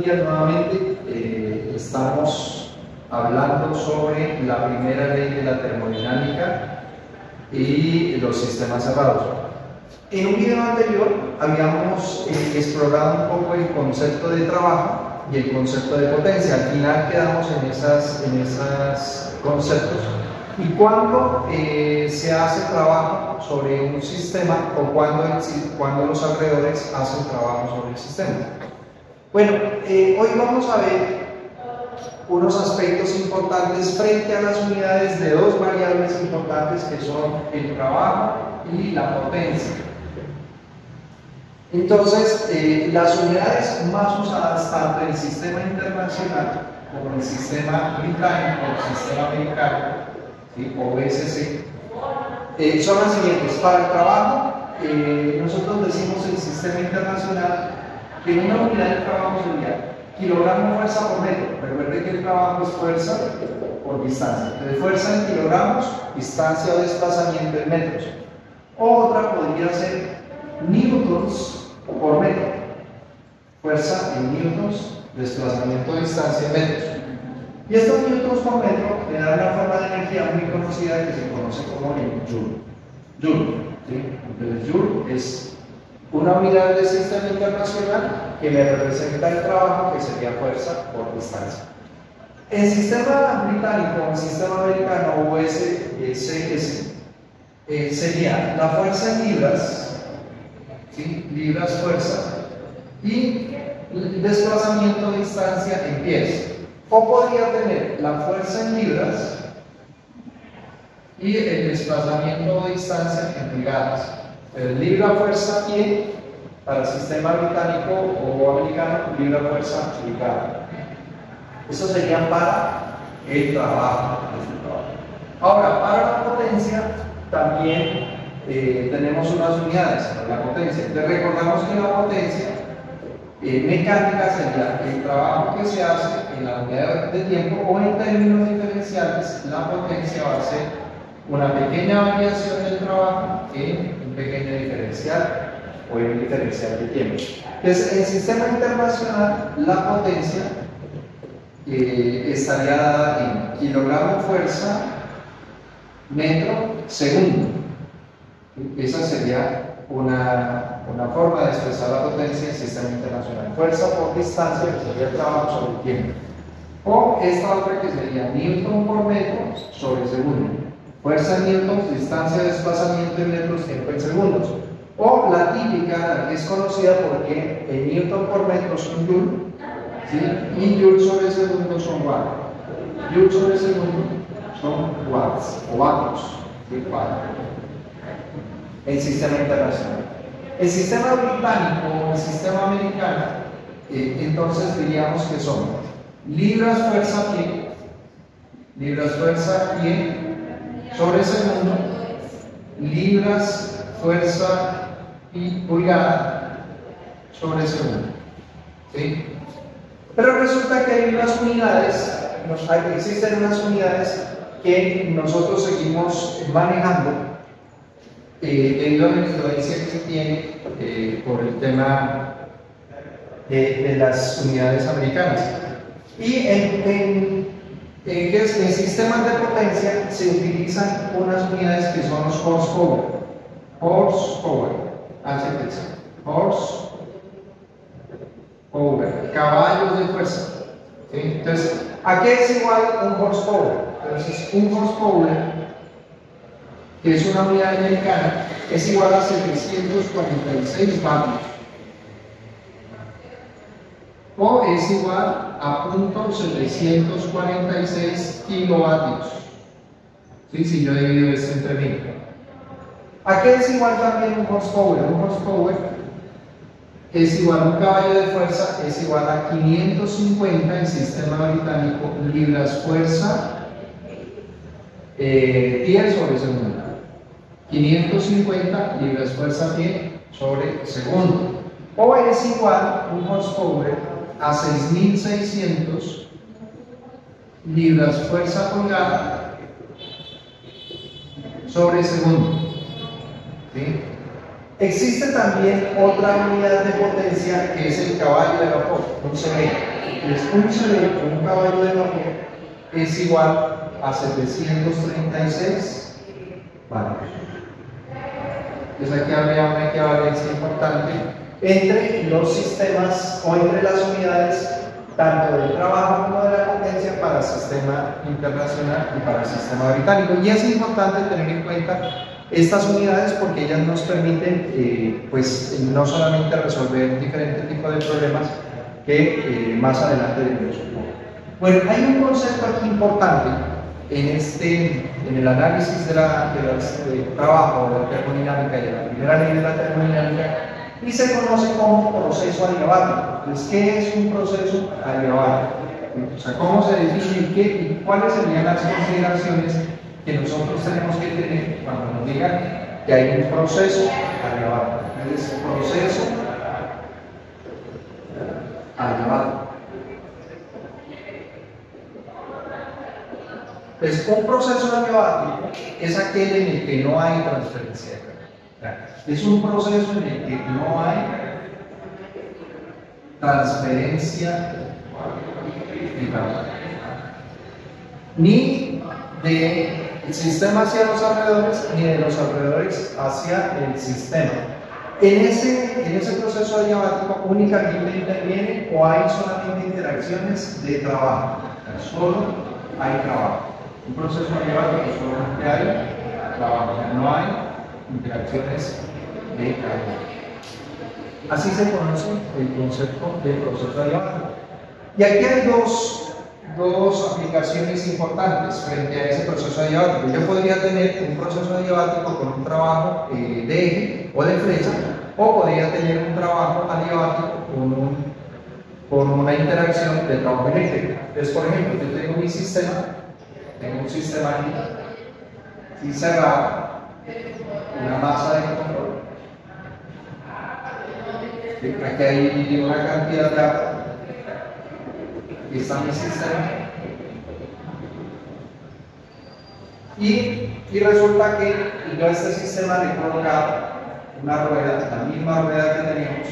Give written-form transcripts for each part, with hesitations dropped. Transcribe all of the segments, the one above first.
días nuevamente. Estamos hablando sobre la primera ley de la termodinámica y los sistemas cerrados. En un video anterior habíamos explorado un poco el concepto de trabajo y el concepto de potencia. Al final quedamos en esos conceptos. Y cuando se hace trabajo sobre un sistema o cuando los alrededores hacen trabajo sobre el sistema. Bueno, hoy vamos a ver unos aspectos importantes frente a las unidades de dos variables importantes que son el trabajo y la potencia. Entonces, las unidades más usadas tanto en el sistema internacional como en el sistema británico o el sistema americano, ¿sí? OSC, son las siguientes. Para el trabajo, nosotros decimos en el sistema internacional que una unidad de trabajo sería kilogramo fuerza por metro. Recuerden que el trabajo es fuerza por distancia. Entonces, fuerza en kilogramos, distancia o desplazamiento en metros. Otra podría ser newtons por metro. Fuerza en newtons, desplazamiento de distancia en metros. Y estos newtons por metro le dan una forma de energía muy conocida que se conoce como el joule. Joule, ¿sí? Entonces, joule es una unidad del sistema internacional que me representa el trabajo, que sería fuerza por distancia. En el sistema británico, en el sistema americano, USS, sería la fuerza en libras, ¿sí? Libras fuerza, y el desplazamiento de distancia en pies. O podría tener la fuerza en libras y el desplazamiento de distancia en brigadas. Libra fuerza pie para el sistema británico o americano, libra fuerza brigada. Eso sería para el trabajo. Ahora, para la potencia también tenemos unas unidades para la potencia. Entonces, recordamos que la potencia mecánica sería el trabajo que se hace en la unidad de tiempo, o en términos diferenciales, la potencia va a ser una pequeña variación del trabajo en un pequeño diferencial o en un diferencial de tiempo. Entonces, en el sistema internacional, la potencia estaría dada en kilogramo fuerza metro segundo. Esa sería una forma de expresar la potencia en el sistema internacional. Fuerza por distancia, que sería el trabajo sobre el tiempo. O esta otra que sería newton por metro sobre segundo. Fuerza en newtons, distancia de desplazamiento en metros, tiempo en segundos. O la típica, que es conocida porque el newton por metro son joule, ¿sí? Y joule sobre segundo son watt. Joule sobre segundo son watts o vatios, ¿sí? El sistema internacional. El sistema británico o el sistema americano, entonces diríamos que son libras fuerza pie sobre segundo, libras fuerza y pulgada sobre segundo, ¿sí? Pero resulta que hay unas unidades, existen unas unidades que nosotros seguimos manejando debido a la influencia que se tiene por el tema de las unidades americanas. Y en sistemas de potencia se utilizan unas unidades que son los horsepower. Horsepower, horsepower, caballos de fuerza. ¿Sí? Entonces, ¿a qué es igual un horsepower? Entonces, un horsepower, que es una unidad americana, es igual a 746 vatios. O es igual a .746 kilovatios. ¿Sí? Si yo divido esto entre 1000. ¿A qué es igual también un horsepower? Un horsepower es igual a un caballo de fuerza, es igual a 550 en sistema británico libras fuerza pie sobre segundo. 550 libras fuerza pie sobre segundo. O es igual un horsepower a 6600 libras fuerza pulgada sobre segundo. ¿Sí? Existe también otra unidad de potencia que es el caballo de vapor, un CV. Un CV, un caballo de vapor, es igual a 736 vatios. Entonces aquí habría una equivalencia importante entre los sistemas o entre las unidades tanto del trabajo como de la potencia para el sistema internacional y para el sistema británico. Y es importante tener en cuenta estas unidades porque ellas nos permiten pues, no solamente resolver diferentes tipos de problemas que más adelante veremos. Bueno, hay un concepto aquí importante en el análisis del trabajo, de la termodinámica y de la primera ley de la termodinámica, y se conoce como proceso adiabático. Entonces, ¿qué es un proceso adiabático? O sea, ¿cómo se define y cuáles serían las consideraciones que nosotros tenemos que tener cuando nos digan que hay un proceso adiabático? Entonces, proceso adiabático. Pues un proceso adiabático es aquel en el que no hay transferencia de carga. Es un proceso en el que no hay transferencia de carga, ni del sistema hacia los alrededores, ni de los alrededores hacia el sistema. En ese proceso adiabático únicamente interviene o hay solamente interacciones de trabajo. Solo hay trabajo. Un proceso adiabático solamente hay trabajo, no hay interacciones de carga. Así se conoce el concepto de proceso adiabático. Y aquí hay dos aplicaciones importantes frente a ese proceso adiabático. Yo podría tener un proceso adiabático con un trabajo de eje o de flecha, o podría tener un trabajo adiabático con una interacción de trabajo eléctrico. Entonces, por ejemplo, yo tengo mi sistema, tengo un sistema aquí cerrado, una masa de control. Aquí hay una cantidad de agua. Aquí está mi sistema. Y resulta que yo a este sistema le he colocado una rueda, la misma rueda que teníamos,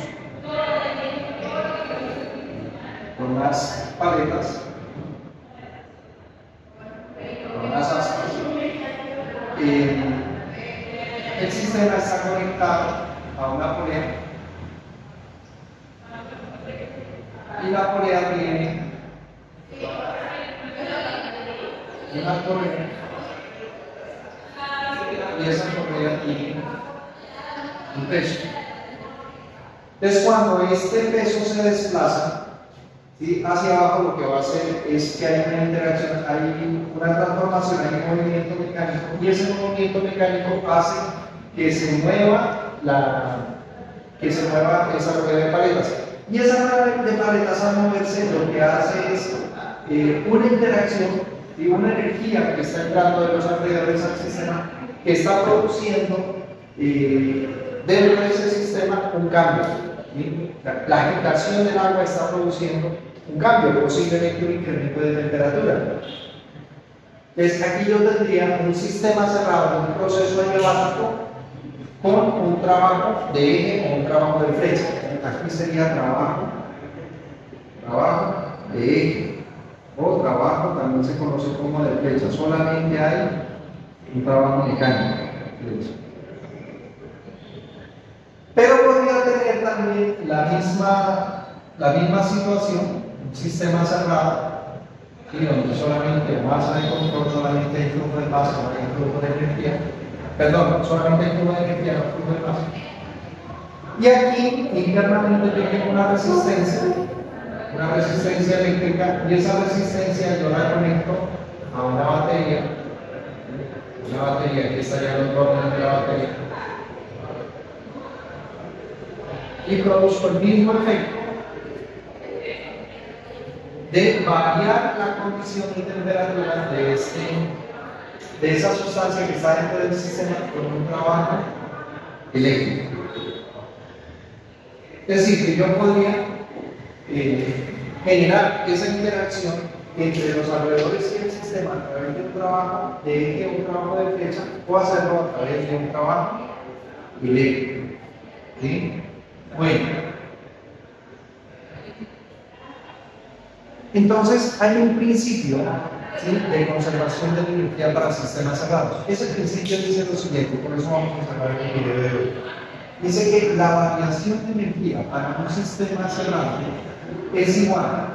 con unas paletas, con unas aspas. El sistema está conectado a una polea y la polea tiene una correa y esa correa tiene un peso. Entonces, cuando este peso se desplaza, ¿sí?, hacia abajo, lo que va a hacer es que hay una interacción, hay una transformación, hay un movimiento mecánico, y ese movimiento mecánico hace que se mueva esa rueda de paletas. Y esa rueda de paletas, al moverse, lo que hace es una interacción y una energía que está entrando de los alrededores al sistema, que está produciendo dentro de ese sistema un cambio. ¿Sí? La agitación del agua está produciendo un cambio, posiblemente un incremento de temperatura. Entonces, aquí yo tendría un sistema cerrado, un proceso adiabático con un trabajo de eje o un trabajo de flecha. Aquí sería trabajo de eje o trabajo, también se conoce como de flecha. Solamente hay un trabajo mecánico. Pero podría tener también la misma situación, un sistema cerrado, ¿sí?, donde solamente masa de control, solamente hay flujo de masa, no hay flujo de energía, perdón, solamente hay flujo de energía, no flujo de masa. Y aquí internamente tengo una resistencia eléctrica, y esa resistencia yo la conecto a una batería, aquí estarían los bordes de la batería, y produzco el mismo efecto de variar la condición de temperatura de esa sustancia que está dentro del sistema con un trabajo eléctrico. Es decir, que yo podría generar esa interacción entre los alrededores y el sistema a través de un trabajo de eje o un trabajo de flecha, o hacerlo a través de un trabajo eléctrico. ¿Sí? Bueno, entonces hay un principio, ¿sí?, de conservación de la energía para sistemas cerrados. Ese principio dice lo siguiente, por eso vamos a observar en el video de hoy. Dice que la variación de energía para un sistema cerrado es igual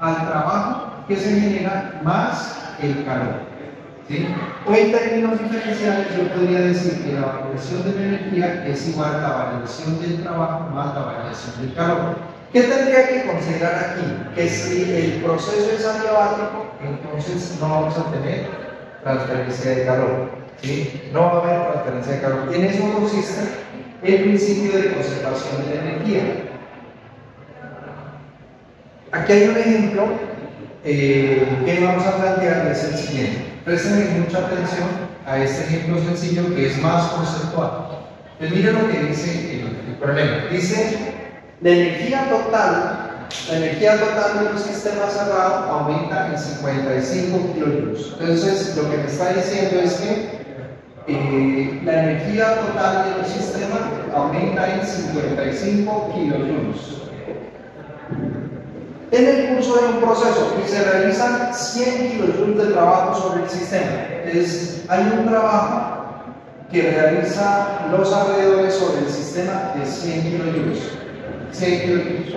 al trabajo que se genera más el calor. ¿Sí? O en términos diferenciales yo podría decir que la variación de la energía es igual a la variación del trabajo más la variación del calor. ¿Qué tendría que considerar aquí? Que si el proceso es adiabático, entonces no vamos a tener transferencia de calor. ¿Sí? No va a haber transferencia de calor. En eso consiste el principio de conservación de la energía. Aquí hay un ejemplo que vamos a plantear, es el siguiente. Presten mucha atención a este ejemplo sencillo que es más conceptual. Pues miren lo que dice el problema. Dice, la energía total de un sistema cerrado aumenta en 55 kilojoules. Entonces, lo que me está diciendo es que la energía total de un sistema aumenta en 55 kilojoules. En el curso de un proceso que se realizan 100 kilojoules de trabajo sobre el sistema. Hay un trabajo que realiza los alrededores sobre el sistema de 100 kilojoules. 100 kilojoules.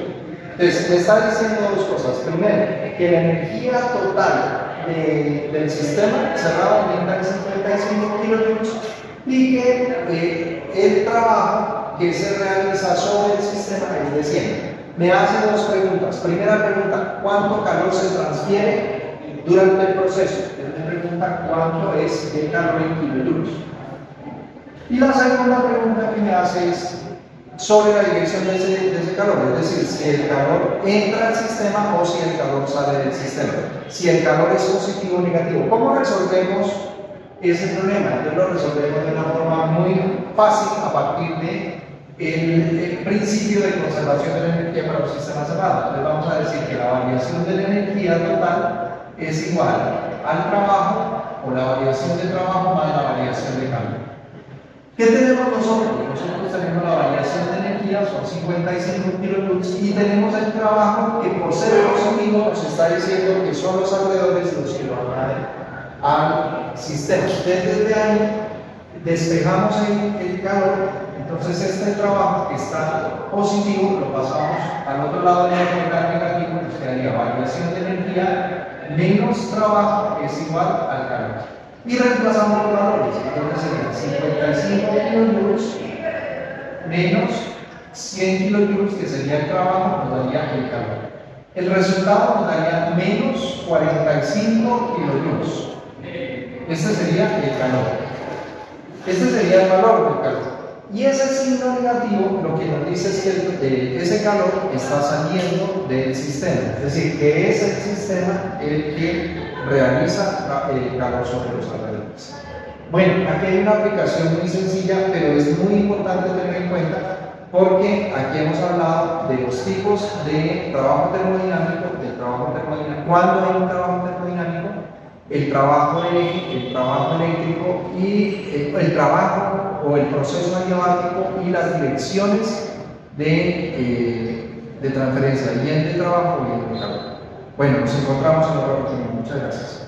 Entonces, me está diciendo dos cosas. Primero, que la energía total del sistema cerrado aumenta en 55 kilojoules y que el trabajo que se realiza sobre el sistema es de 100. Me hace dos preguntas. Primera pregunta, ¿cuánto calor se transfiere durante el proceso? Segunda pregunta, ¿cuánto es el calor en kilojoules? Y la segunda pregunta que me hace es sobre la dirección de ese calor, es decir, si el calor entra al sistema o si el calor sale del sistema. Si el calor es positivo o negativo. ¿Cómo resolvemos ese problema? Entonces lo resolvemos de una forma muy fácil a partir de el principio de conservación de la energía para los sistemas cerrados. Entonces vamos a decir que la variación de la energía total es igual al trabajo o la variación de trabajo más la variación de calor. ¿Qué tenemos nosotros? Nosotros tenemos la variación de energía, son 55 kilojoules, y tenemos el trabajo que por ser positivo nos está diciendo que son los alrededores los que lo añaden al sistema. Entonces desde ahí despejamos el calor. Entonces este trabajo que está positivo lo pasamos al otro lado de la negativo, nos quedaría variación de energía menos trabajo es igual al calor. Y reemplazamos los valores, entonces sería 55 kilojoules menos 100 kilojoules, que sería el trabajo, nos daría el calor. El resultado nos daría menos 45 kilojoules. Este sería el calor. Este sería el valor del calor. Y ese signo negativo lo que nos dice es que ese calor está saliendo del sistema, es decir, que es el sistema el que realiza el calor sobre los alrededores. Bueno, aquí hay una aplicación muy sencilla, pero es muy importante tener en cuenta porque aquí hemos hablado de los tipos de trabajo termodinámico, del trabajo termodinámico. ¿Cuándo hay un trabajo termodinámico? El trabajo eléctrico y el trabajo o el proceso adiabático y las direcciones de transferencia, bien de trabajo o bien de calor. Bueno, nos encontramos en otra oportunidad. Muchas gracias.